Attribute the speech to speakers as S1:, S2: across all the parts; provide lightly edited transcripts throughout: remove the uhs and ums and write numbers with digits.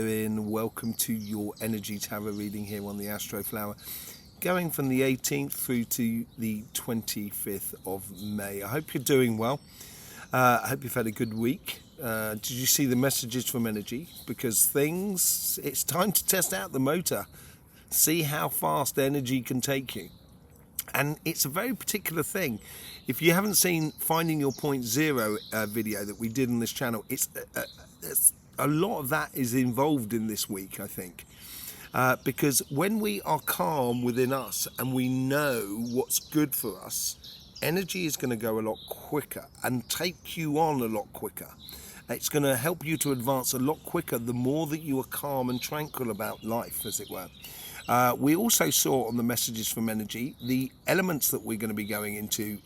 S1: Welcome to your energy tarot reading here on the Astroflower, going from the 18th through to the 25th of May. I hope you're doing well. I hope you've had a good week. Did you see the messages from energy? Because it's time to test out the motor, see how fast energy can take you. And it's a very particular thing. If you haven't seen Finding Your Point Zero video that we did on this channel, it's a lot of that is involved in this week, I think. Because when we are calm within us and we know what's good for us, energy is going to go a lot quicker and take you on a lot quicker. It's going to help you to advance a lot quicker the more that you are calm and tranquil about life, as it were. We also saw on the messages from energy the elements that we're going to be going into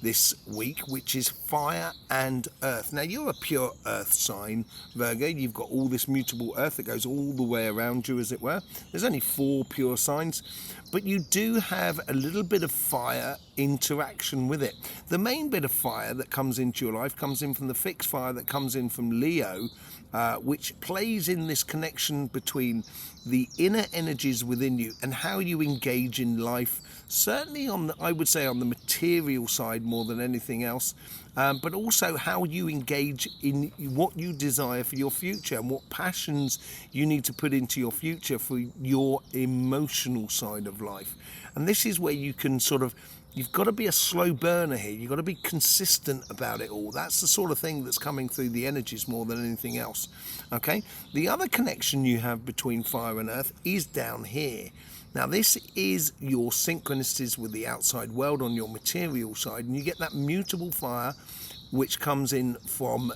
S1: this week, which is fire and earth. Now, you're a pure earth sign, Virgo. You've got all this mutable earth that goes all the way around you, as it were. There's only 4 pure signs, but you do have a little bit of fire interaction with it. The main bit of fire that comes into your life comes in from the fixed fire that comes in from Leo, which plays in this connection between the inner energies within you and how you engage in life, certainly I would say on the material side more than anything else, but also how you engage in what you desire for your future and what passions you need to put into your future for your emotional side of life. And this is where you can you've got to be a slow burner here. You've got to be consistent about it all. That's the sort of thing that's coming through the energies more than anything else. Okay? The other connection you have between fire and earth is down here. Now, this is your synchronicities with the outside world on your material side, and you get that mutable fire, which comes in from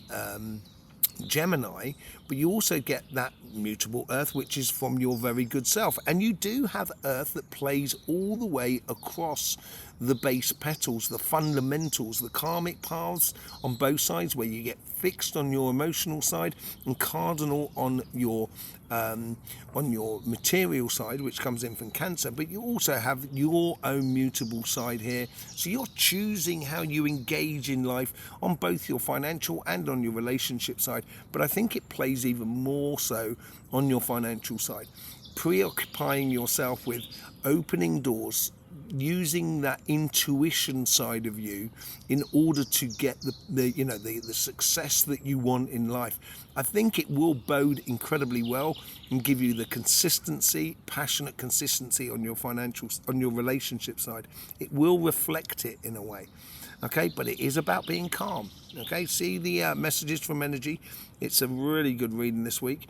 S1: Gemini, but you also get that mutable earth, which is from your very good self. And you do have earth that plays all the way across the base petals, the fundamentals, the karmic paths on both sides, where you get fixed on your emotional side and cardinal on your material side, which comes in from Cancer. But you also have your own mutable side here, so you're choosing how you engage in life on both your financial and on your relationship side. But I think it plays even more so on your financial side, preoccupying yourself with opening doors, using that intuition side of you in order to get the success that you want in life. I think it will bode incredibly well and give you the consistency, passionate consistency on your relationship side. It will reflect it in a way. Okay, but it is about being calm. Okay, see the messages from energy. It's a really good reading this week.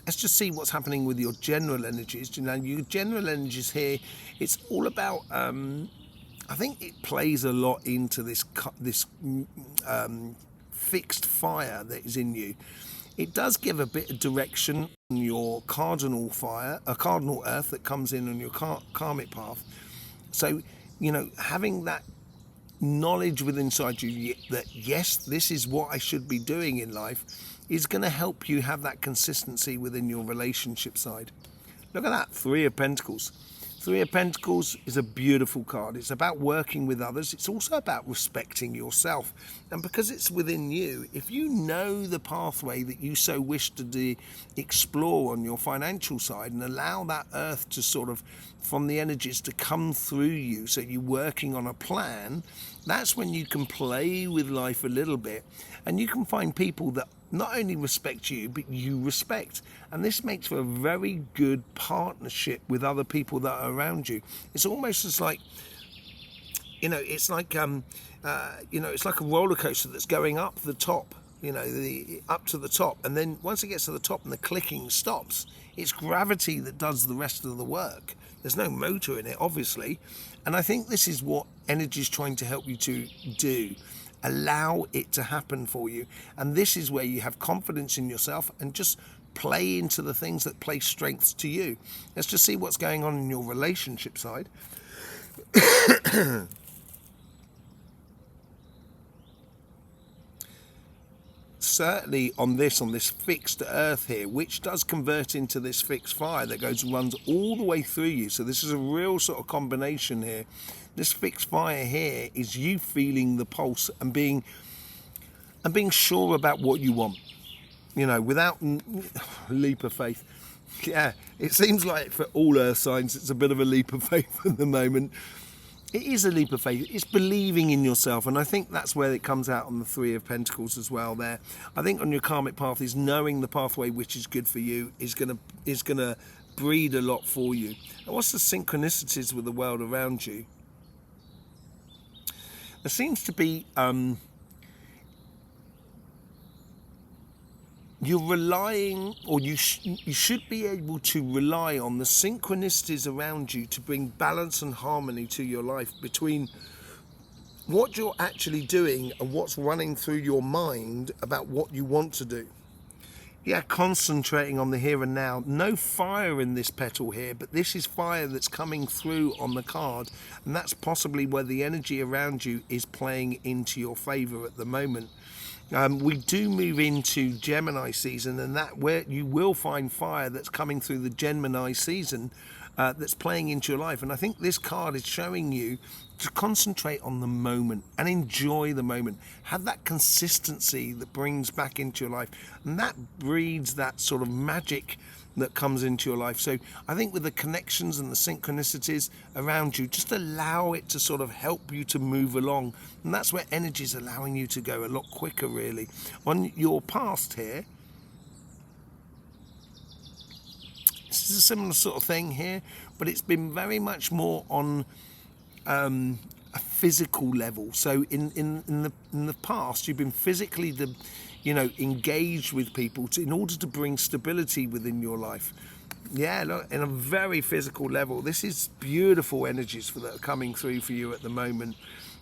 S1: Let's just see what's happening with your general energies. You know, your general energies here, it's all about, I think it plays a lot into this fixed fire that is in you. It does give a bit of direction on your cardinal fire, a cardinal earth that comes in on your karmic path. So, having that knowledge within inside you that, yes, this is what I should be doing in life, is going to help you have that consistency within your relationship side. Look at that, 3 of Pentacles. 3 of Pentacles is a beautiful card. It's about working with others. It's also about respecting yourself. And because it's within you, if you know the pathway that you so wish to explore on your financial side and allow that earth to from the energies to come through you, so you're working on a plan, that's when you can play with life a little bit, and you can find people that not only respect you, but you respect. And this makes for a very good partnership with other people that are around you. It's almost as like, it's like a roller coaster that's going up the top, up to the top. And then once it gets to the top and the clicking stops, it's gravity that does the rest of the work. There's no motor in it, obviously. And I think this is what energy is trying to help you to do. Allow it to happen for you. And this is where you have confidence in yourself and just play into the things that play strengths to you. Let's just see what's going on in your relationship side. Certainly on this fixed earth here, which does convert into this fixed fire that runs all the way through you. So this is a real sort of combination here. This fixed fire here is you feeling the pulse and being sure about what you want. without leap of faith. Yeah, it seems like for all earth signs, it's a bit of a leap of faith at the moment. It is a leap of faith. It's believing in yourself, and I think that's where it comes out on the Three of Pentacles as well. There, I think on your karmic path is knowing the pathway which is good for you is gonna breed a lot for you. And what's the synchronicities with the world around you? There seems to be you're relying, or you should be able to rely on the synchronicities around you to bring balance and harmony to your life between what you're actually doing and what's running through your mind about what you want to do. Yeah, concentrating on the here and now. No fire in this petal here, but this is fire that's coming through on the card, and that's possibly where the energy around you is playing into your favor at the moment. We do move into Gemini season, and that where you will find fire that's coming through the Gemini season that's playing into your life. And I think this card is showing you to concentrate on the moment and enjoy the moment. Have that consistency that brings back into your life, and that breeds that sort of magic that comes into your life. So I think with the connections and the synchronicities around you, just allow it to sort of help you to move along, and that's where energy is allowing you to go a lot quicker, really. On your past here, this is a similar sort of thing here, but it's been very much more on a physical level. So in the past, you've been physically engaged with people in order to bring stability within your life. Yeah, look, in a very physical level. This is beautiful energies that are coming through for you at the moment.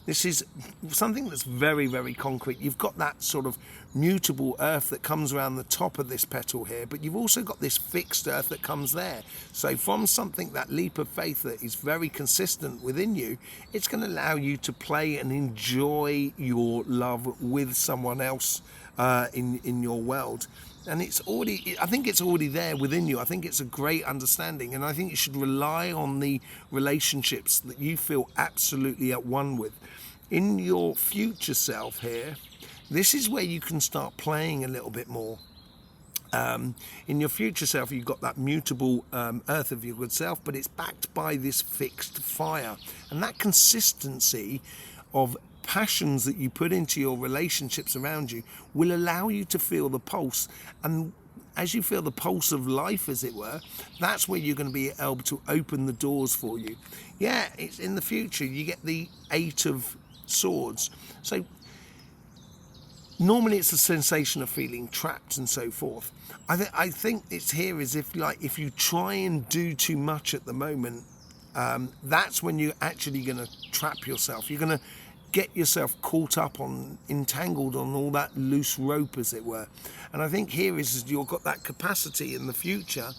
S1: This is something that's very, very concrete. You've got that sort of mutable earth that comes around the top of this petal here, but you've also got this fixed earth that comes there. So from something, that leap of faith that is very consistent within you, it's going to allow you to play and enjoy your love with someone else in your world. And I think it's already there within you. I think it's a great understanding, and I think you should rely on the relationships that you feel absolutely at one with. In your future self here, this is where you can start playing a little bit more. In your future self, you've got that mutable earth of your good self, but it's backed by this fixed fire, and that consistency of passions that you put into your relationships around you will allow you to feel the pulse. And as you feel the pulse of life, as it were, that's where you're going to be able to open the doors for you. Yeah, it's in the future. You get the Eight of Swords. So normally it's a sensation of feeling trapped and so forth. I think it's here as if you try and do too much at the moment, that's when you're actually going to trap yourself. You're going to get yourself caught up entangled on all that loose rope, as it were. And I think here is you've got that capacity in the future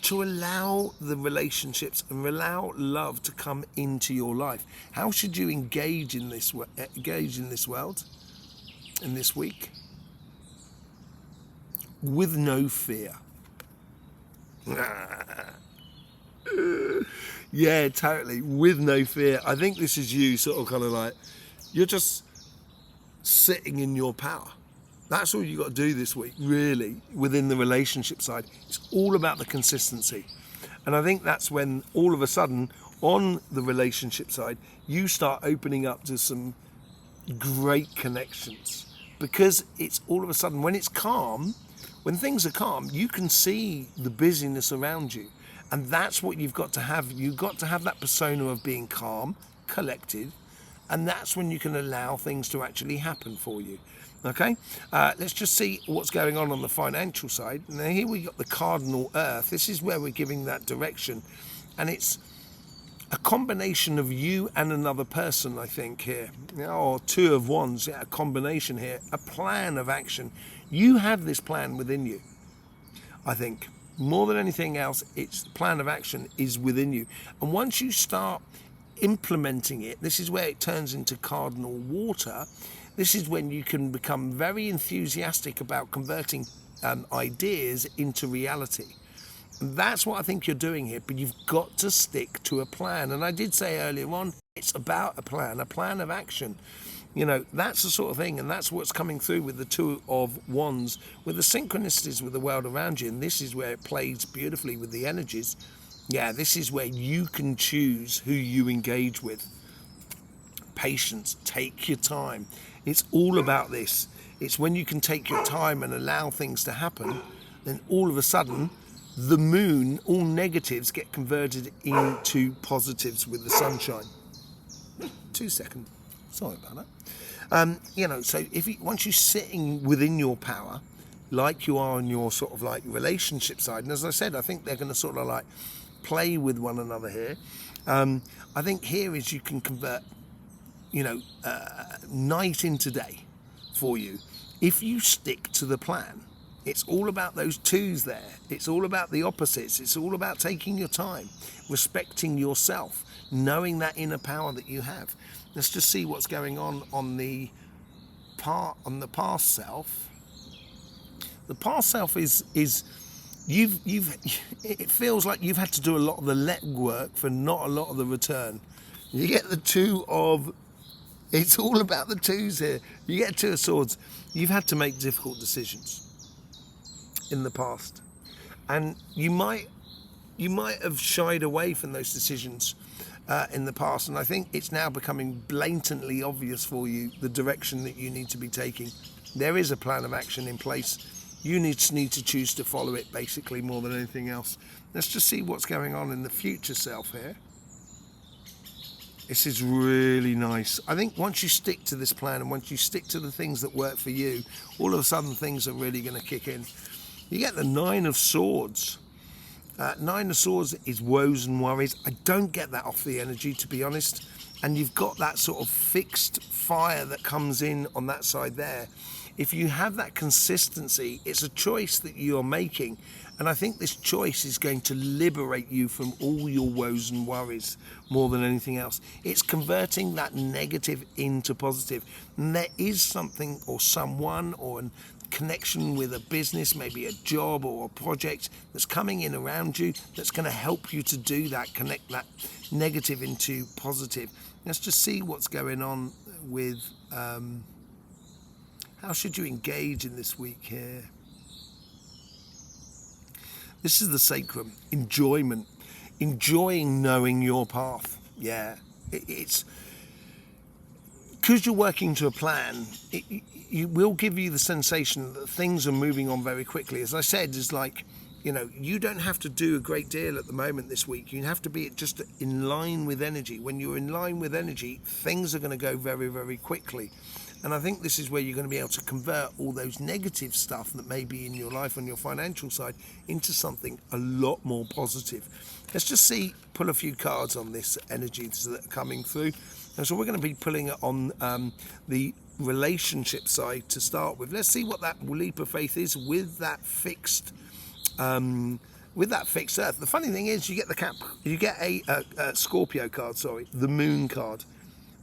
S1: to allow the relationships and allow love to come into your life. How should you engage in this world, in this week? With no fear. Yeah, totally. With no fear. I think this is you sort of kind of like, you're just sitting in your power. That's all you got to do this week, really, within the relationship side. It's all about the consistency. And I think that's when all of a sudden, on the relationship side, you start opening up to some great connections. Because it's all of a sudden, when it's calm, when things are calm, you can see the busyness around you. And that's what you've got to have. You've got to have that persona of being calm, collected, and that's when you can allow things to actually happen for you. Okay, let's just see what's going on the financial side. Now here we got the cardinal earth. This is where we're giving that direction, and it's a combination of you and another person, I think, here, or two of wands. Yeah, a combination here, a plan of action. You have this plan within you. I think more than anything else, it's the plan of action is within you, and once you start implementing it, this is where it turns into cardinal water. This is when you can become very enthusiastic about converting ideas into reality. And that's what I think you're doing here, but you've got to stick to a plan. And I did say earlier on, it's about a plan of action. You know, that's the sort of thing, and that's what's coming through with the Two of Wands, with the synchronicities with the world around you, and this is where it plays beautifully with the energies. Yeah, this is where you can choose who you engage with. Patience, take your time. It's all about this. It's when you can take your time and allow things to happen, then all of a sudden, the moon, all negatives get converted into positives with the sunshine. 2 seconds. Sorry about that. You know, so once you're sitting within your power, like you are on your sort of like relationship side, and as I said, I think they're going to sort of like play with one another here. I think here is you can convert, you know, night into day for you if you stick to the plan. It's all about those twos there. It's all about the opposites. It's all about taking your time, respecting yourself, knowing that inner power that you have. Let's just see what's going on the past self. The past self is it feels like you've had to do a lot of the legwork for not a lot of the return. You get the Two of, it's all about the twos here. You get Two of Swords. You've had to make difficult decisions in the past, and you might have shied away from those decisions in the past, and I think it's now becoming blatantly obvious for you the direction that you need to be taking. There is a plan of action in place. You need to choose to follow it, basically, more than anything else. Let's just see what's going on in the future self here. This is really nice. I think once you stick to this plan and once you stick to the things that work for you, all of a sudden things are really going to kick in. You get the Nine of Swords. Nine of Swords is woes and worries. I don't get that off the energy, to be honest. And you've got that sort of fixed fire that comes in on that side there. If you have that consistency, it's a choice that you're making. And I think this choice is going to liberate you from all your woes and worries more than anything else. It's converting that negative into positive. And there is something or someone or an connection with a business, maybe a job or a project that's coming in around you that's going to help you to do that, connect that negative into positive. Let's just see what's going on with how should you engage in this week here. This is the sacrum, enjoyment, enjoying knowing your path. Yeah, it's because you're working to a plan. It will give you the sensation that things are moving on very quickly. As I said, it's like, you know, you don't have to do a great deal at the moment this week. You have to be just in line with energy. When you're in line with energy, things are going to go very, very quickly. And I think this is where you're going to be able to convert all those negative stuff that may be in your life on your financial side into something a lot more positive. Let's just pull a few cards on this energy that are coming through. And so we're going to be pulling it on the relationship side to start with. Let's see what that leap of faith is with that fixed earth. The funny thing is, you get a Scorpio card, the moon card,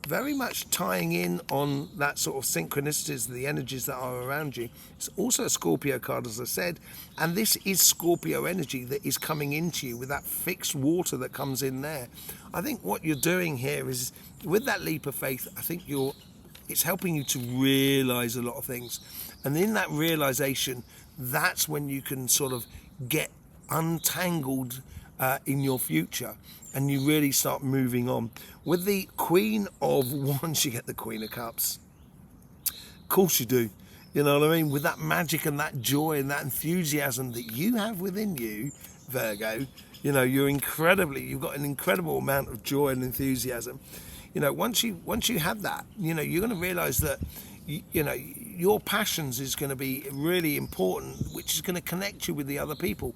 S1: very much tying in on that sort of synchronicities, the energies that are around you. It's also a Scorpio card, as I said, and this is Scorpio energy that is coming into you with that fixed water that comes in there. I think what you're doing here is, with that leap of faith, I think it's helping you to realize a lot of things, and in that realization, that's when you can sort of get untangled in your future, and you really start moving on. With the Queen of Wands, you get the Queen of Cups. Of course you do. You know what I mean? With that magic and that joy and that enthusiasm that you have within you, Virgo, you know, you've got an incredible amount of joy and enthusiasm. You know, once you have that, you know, you're going to realize that, you know, your passions is going to be really important, which is going to connect you with the other people.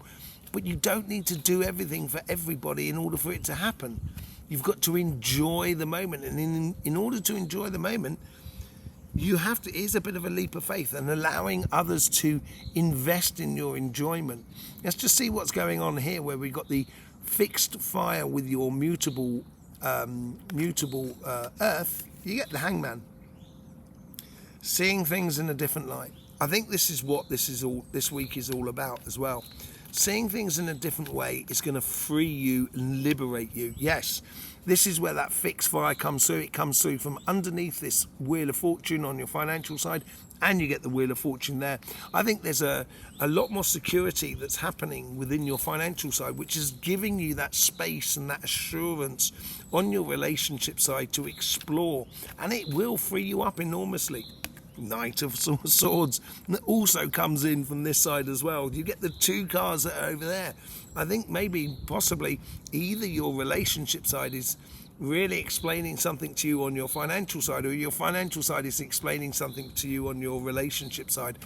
S1: But you don't need to do everything for everybody in order for it to happen. You've got to enjoy the moment. And in order to enjoy the moment, it is a bit of a leap of faith and allowing others to invest in your enjoyment. Let's just see what's going on here, where we've got the fixed fire with your mutable earth. You get the Hangman. Seeing things in a different light. I think this is what this week is all about as well. Seeing things in a different way is going to free you and liberate you. Yes, this is where that fixed fire comes through. It comes through from underneath this Wheel of Fortune on your financial side, and you get the Wheel of Fortune there. I think there's a lot more security that's happening within your financial side, which is giving you that space and that assurance on your relationship side to explore, and it will free you up enormously. Knight of Swords also comes in from this side as well. You get the two cards that are over there. I think maybe possibly either your relationship side is really explaining something to you on your financial side, or your financial side is explaining something to you on your relationship side.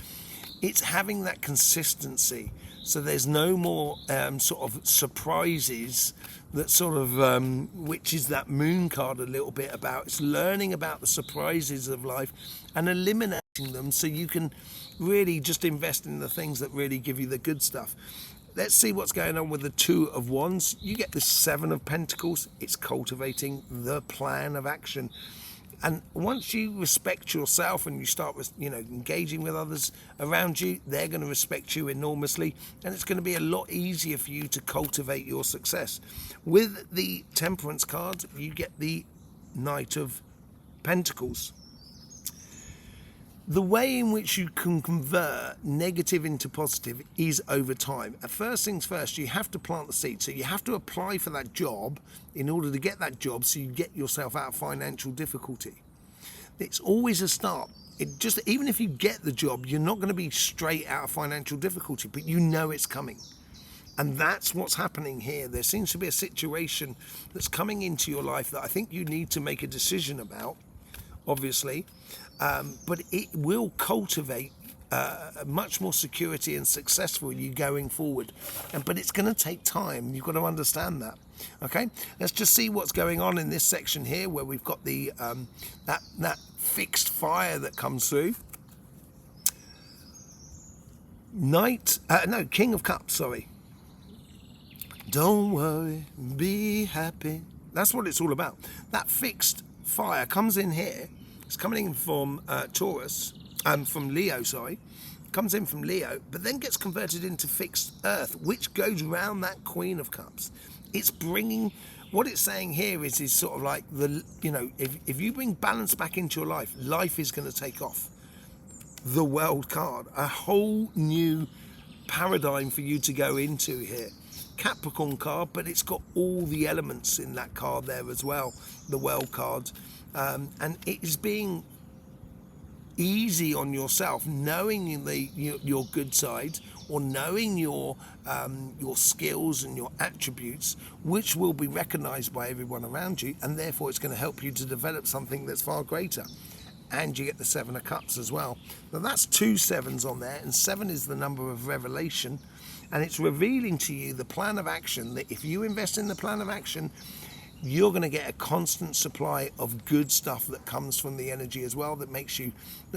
S1: It's having that consistency, so there's no more sort of surprises that sort of which is that moon card a little bit about. It's learning about the surprises of life and eliminating them, so you can really just invest in the things that really give you the good stuff. Let's see what's going on with the Two of Wands. You get the Seven of Pentacles. It's cultivating the plan of action. And once you respect yourself and you start, engaging with others around you, they're going to respect you enormously, and it's going to be a lot easier for you to cultivate your success. With the Temperance card, you get the Knight of Pentacles. The way in which you can convert negative into positive is over time. First things first, you have to plant the seed. So you have to apply for that job in order to get that job, so you get yourself out of financial difficulty. It's always a start. Even if you get the job, you're not going to be straight out of financial difficulty, but you know it's coming. And that's what's happening here. There seems to be a situation that's coming into your life that I think you need to make a decision about, obviously. But it will cultivate much more security and success for you going forward. But it's going to take time. You've got to understand that. Okay, let's just see what's going on in this section here, where we've got the that fixed fire that comes through. King of Cups, sorry. Don't worry, be happy. That's what it's all about. That fixed fire comes in here. It's coming in from from Leo, sorry. Comes in from Leo, but then gets converted into fixed earth, which goes around that Queen of Cups. It's bringing, what it's saying here is sort of like if you bring balance back into your life, life is going to take off. The World card, a whole new paradigm for you to go into here. Capricorn card, but it's got all the elements in that card there as well, the World card. And it is being easy on yourself, knowing your good side, or knowing your skills and your attributes, which will be recognized by everyone around you, and therefore it's going to help you to develop something that's far greater. And you get the Seven of Cups as well. Now that's 2 sevens on there, and 7 is the number of revelation, and it's revealing to you the plan of action, that if you invest in the plan of action, you're going to get a constant supply of good stuff that comes from the energy as well, that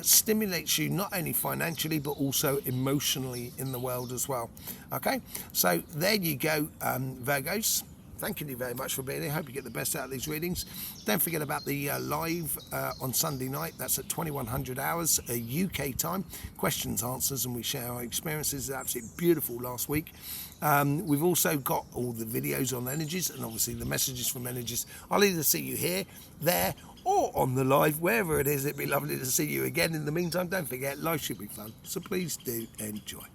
S1: stimulates you not only financially but also emotionally in the world as well. Okay, so there you go, Virgos. Thank you very much for being here. Hope you get the best out of these readings. Don't forget about the live on Sunday night. That's at 2100 hours UK time. Questions, answers, and we share our experiences. It's absolutely beautiful last week. We've also got all the videos on energies, and obviously the messages from energies. I'll either see you here, there, or on the live, wherever it is. It'd be lovely to see you again. In the meantime, don't forget, life should be fun, so please do enjoy.